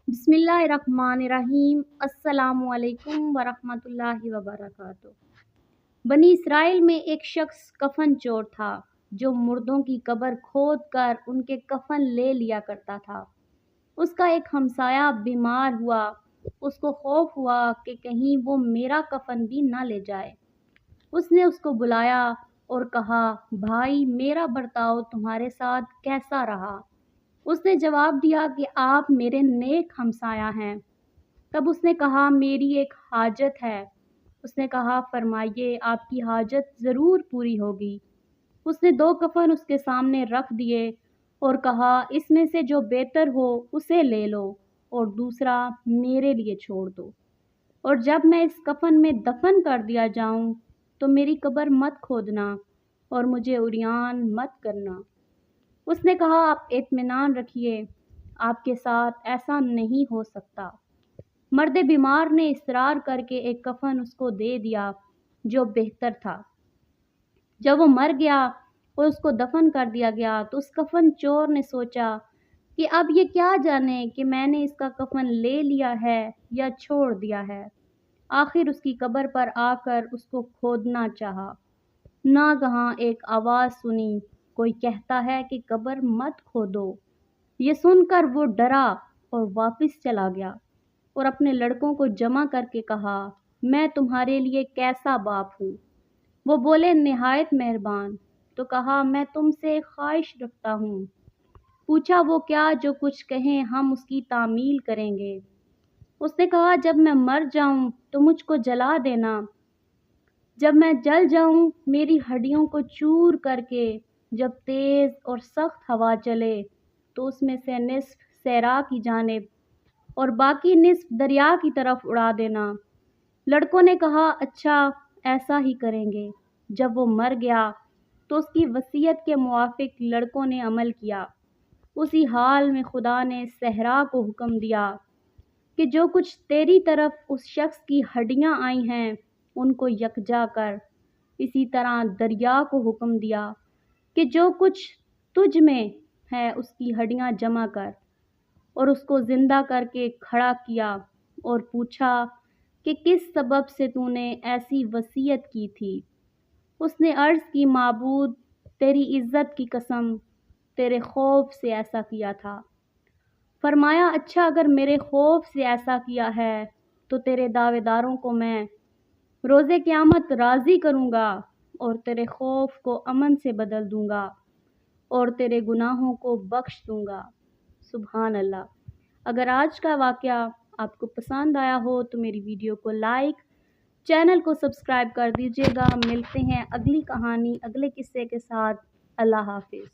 बिस्मिल्लाहिर्रहमानिर्रहीम। अस्सलामु अलैकुम वरहमतुल्लाहि वबरकातुहू। बनी इसराइल में एक शख्स कफन चोर था जो मुर्दों की कब्र खोद कर उनके कफन ले लिया करता था। उसका एक हमसाया बीमार हुआ। उसको खौफ हुआ कि कहीं वो मेरा कफन भी ना ले जाए। उसने उसको बुलाया और कहा, भाई मेरा बर्ताव तुम्हारे साथ कैसा रहा? उसने जवाब दिया कि आप मेरे नेक हमसाया हैं। तब उसने कहा, मेरी एक हाजत है। उसने कहा, फरमाइए, आपकी हाजत ज़रूर पूरी होगी। उसने 2 कफन उसके सामने रख दिए और कहा, इसमें से जो बेहतर हो उसे ले लो और दूसरा मेरे लिए छोड़ दो। और जब मैं इस कफन में दफन कर दिया जाऊं तो मेरी कब्र मत खोदना और मुझे उरियान मत करना। उसने कहा, आप इत्मीनान रखिए, आपके साथ ऐसा नहीं हो सकता। मर्द बीमार ने इसरार करके एक कफन उसको दे दिया जो बेहतर था। जब वो मर गया और उसको दफन कर दिया गया तो उस कफन चोर ने सोचा कि अब ये क्या जाने कि मैंने इसका कफन ले लिया है या छोड़ दिया है। आखिर उसकी कब्र पर आकर उसको खोदना चाहा। नागहां एक आवाज़ सुनी, कोई कहता है कि कब्र मत खोदो। ये सुनकर वो डरा और वापस चला गया और अपने लड़कों को जमा करके कहा, मैं तुम्हारे लिए कैसा बाप हूँ? वो बोले, निहायत मेहरबान। तो कहा, मैं तुमसे एक ख्वाहिश रखता हूँ। पूछा, वो क्या? जो कुछ कहें हम उसकी तामील करेंगे। उसने कहा, जब मैं मर जाऊं तो मुझको जला देना। जब मैं जल जाऊं मेरी हड्डियों को चूर करके जब तेज़ और सख्त हवा चले तो उसमें से निस्फ सहरा की जानिब और बाकी निस्फ दरिया की तरफ उड़ा देना। लड़कों ने कहा, अच्छा ऐसा ही करेंगे। जब वो मर गया तो उसकी वसीयत के मुआफिक लड़कों ने अमल किया। उसी हाल में खुदा ने सहरा को हुक्म दिया कि जो कुछ तेरी तरफ उस शख्स की हड्डियां आई हैं उनको यकजा कर। इसी तरह दरिया को हुक्म दिया कि जो कुछ तुझ में है उसकी हड्डियां जमा कर, और उसको जिंदा करके खड़ा किया और पूछा कि किस सबब से तूने ऐसी वसीयत की थी। उसने अर्ज़ की, माबूद, तेरी इज़्ज़त की कसम, तेरे खौफ से ऐसा किया था। फरमाया, अच्छा अगर मेरे खौफ से ऐसा किया है तो तेरे दावेदारों को मैं रोज़े क़यामत राज़ी करूँगा और तेरे खौफ को अमन से बदल दूँगा और तेरे गुनाहों को बख्श दूँगा। सुभान अल्लाह। अगर आज का वाक़या आपको पसंद आया हो तो मेरी वीडियो को लाइक, चैनल को सब्सक्राइब कर दीजिएगा। मिलते हैं अगली कहानी, अगले किस्से के साथ। अल्लाह हाफ़िज़।